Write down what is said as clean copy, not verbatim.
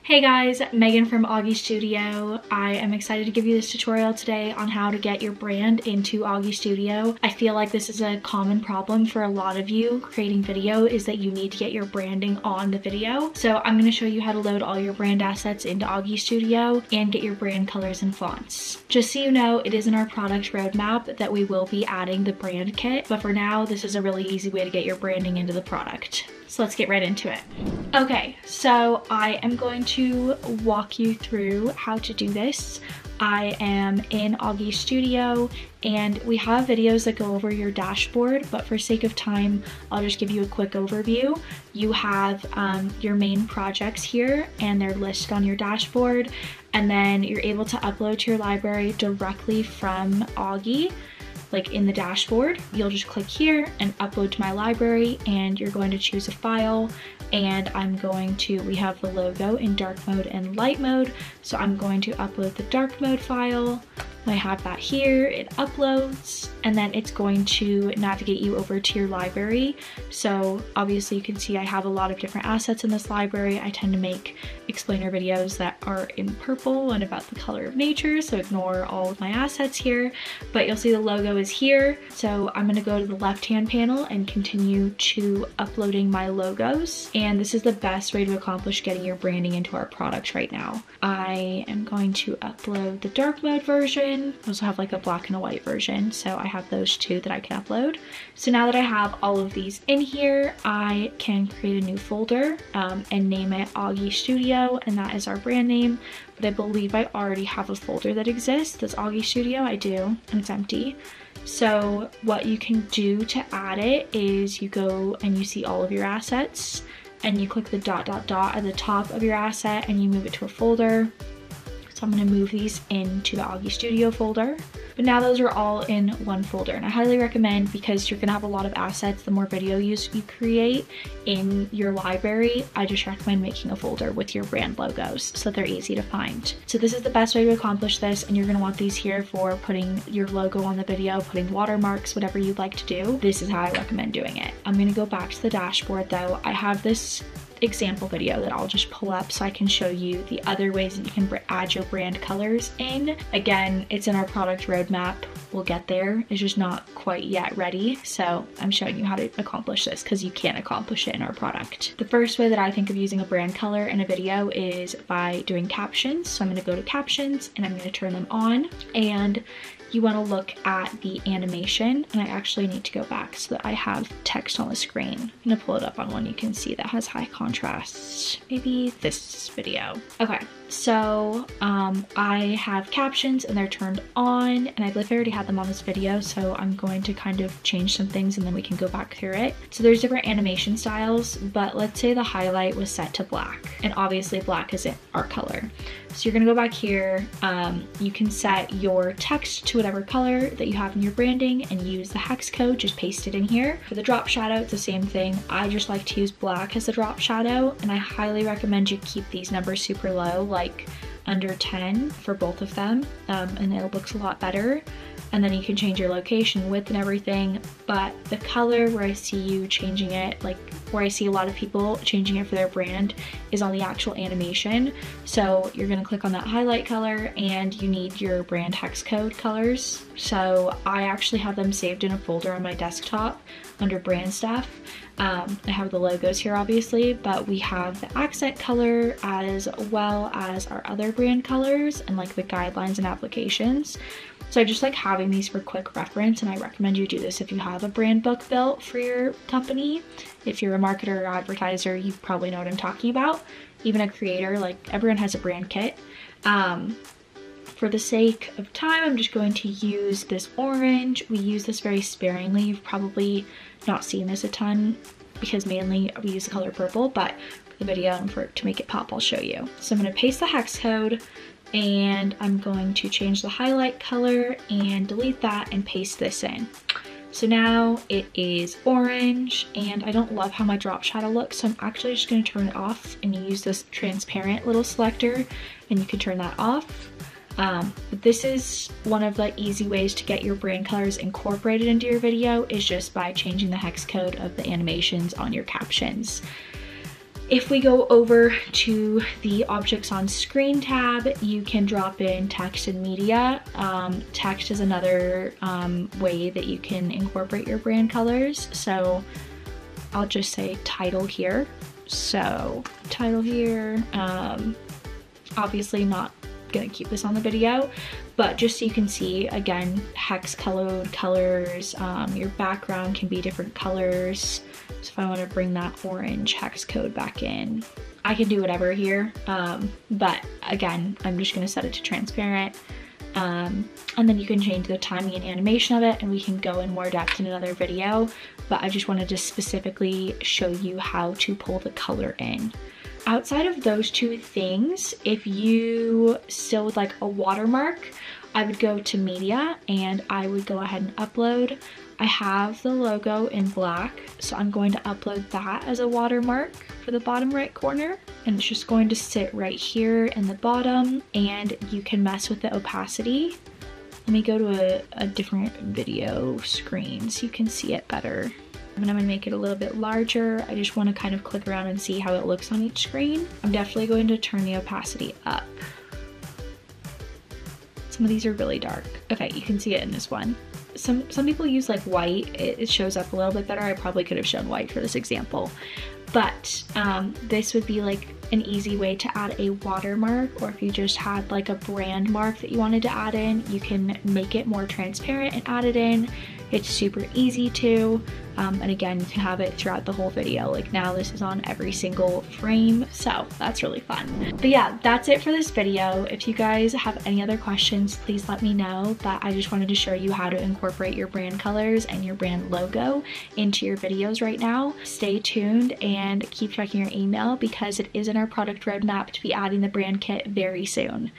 Hey guys, Megan from Augie Studio. I am excited to give you this tutorial today on how to get your brand into Augie Studio. I feel like this is a common problem for a lot of you creating video is that you need to get your branding on the video. So I'm going to show you how to load all your brand assets into Augie Studio and get your brand colors and fonts. Just so you know, it is in our product roadmap that we will be adding the brand kit, but for now, this is a really easy way to get your branding into the product. So let's get right into it. Okay, so I am going to walk you through how to do this. I am in Augie Studio and we have videos that go over your dashboard, but for sake of time, I'll just give you a quick overview. You have your main projects here and they're listed on your dashboard, and then you're able to upload to your library directly from Augie. Like in the dashboard, you'll just click here and upload to my library, and you're going to choose a file, and we have the logo in dark mode and light mode, so I'm going to upload the dark mode file. I have that here, it uploads, and then it's going to navigate you over to your library. So obviously you can see I have a lot of different assets in this library. I tend to make explainer videos that are in purple and about the color of nature, so ignore all of my assets here, but you'll see the logo is here. So I'm gonna go to the left-hand panel and continue to uploading my logos. And this is the best way to accomplish getting your branding into our product right now. I am going to upload the dark mode version. I also have like a black and a white version, so I have those two that I can upload. So now that I have all of these in here, I can create a new folder and name it Augie Studio, and that is our brand name. But I believe I already have a folder that exists that's Augie Studio. I do, and it's empty. So what you can do to add it is you go and you see all of your assets and you click the dot dot dot at the top of your asset and you move it to a folder. So I'm going to move these into the Augie Studio folder. But now those are all in one folder, and I highly recommend, because you're going to have a lot of assets, the more video you create in your library, I just recommend making a folder with your brand logos so they're easy to find. So this is the best way to accomplish this, and you're going to want these here for putting your logo on the video, putting watermarks, whatever you'd like to do. This is how I recommend doing it. I'm going to go back to the dashboard though. I have this example video that I'll just pull up so I can show you the other ways that you can add your brand colors in. Again, it's in our product roadmap. We'll get there. It's just not quite yet ready. So I'm showing you how to accomplish this because you can't accomplish it in our product. The first way that I think of using a brand color in a video is by doing captions. So I'm going to go to captions and I'm going to turn them on, and you want to look at the animation, and I actually need to go back so that I have text on the screen. I'm gonna pull it up on one you can see that has high contrast. Maybe this video. Okay, so I have captions and they're turned on, and I believe I already had them on this video, so I'm going to kind of change some things and then we can go back through it. So there's different animation styles, but let's say the highlight was set to black, and obviously black isn't our color. So you're gonna go back here, you can set your text to whatever color that you have in your branding and use the hex code, just paste it in here. For the drop shadow, it's the same thing. I just like to use black as the drop shadow, and I highly recommend you keep these numbers super low, like under 10 for both of them, and it looks a lot better. And then you can change your location, width, and everything, but the color where I see you changing it, like where I see a lot of people changing it for their brand, is on the actual animation. So you're gonna click on that highlight color and you need your brand hex code colors. So I actually have them saved in a folder on my desktop under brand stuff. I have the logos here obviously, but we have the accent color as well as our other brand colors and like the guidelines and applications. So I just like having these for quick reference, and I recommend you do this if you have a brand book built for your company. If you're a marketer or advertiser, you probably know what I'm talking about. Even a creator, like everyone has a brand kit. For the sake of time, I'm just going to use this orange. We use this very sparingly. You've probably not seen this a ton because mainly we use the color purple, but for the video and to make it pop, I'll show you. So I'm gonna paste the hex code, and I'm going to change the highlight color and delete that and paste this in. So now it is orange, and I don't love how my drop shadow looks, so I'm actually just going to turn it off and use this transparent little selector, and you can turn that off. But this is one of the easy ways to get your brand colors incorporated into your video, is just by changing the hex code of the animations on your captions. If we go over to the objects on screen tab, you can drop in text and media. Text is another way that you can incorporate your brand colors. So I'll just say title here. So title here, obviously not gonna keep this on the video, but just so you can see, again, hex colored colors, your background can be different colors. So if I want to bring that orange hex code back in, I can do whatever here, but again, I'm just gonna set it to transparent. And then you can change the timing and animation of it, and we can go in more depth in another video, but I just wanted to specifically show you how to pull the color in. Outside of those two things, if you still would like a watermark, I would go to media and I would go ahead and upload. I have the logo in black, so I'm going to upload that as a watermark for the bottom right corner, and it's just going to sit right here in the bottom, and you can mess with the opacity. Let me go to a different video screen so you can see it better. And I'm gonna make it a little bit larger. I just wanna kind of click around and see how it looks on each screen. I'm definitely going to turn the opacity up. Some of these are really dark. Okay, you can see it in this one. Some people use like white. It shows up a little bit better. I probably could have shown white for this example. But this would be like an easy way to add a watermark, or if you just had like a brand mark that you wanted to add in, you can make it more transparent and add it in. It's super easy to, and again, you can have it throughout the whole video. Like now this is on every single frame, so that's really fun. But yeah, that's it for this video. If you guys have any other questions, please let me know, but I just wanted to show you how to incorporate your brand colors and your brand logo into your videos right now. Stay tuned and keep checking your email because it is in our product roadmap to be adding the brand kit very soon.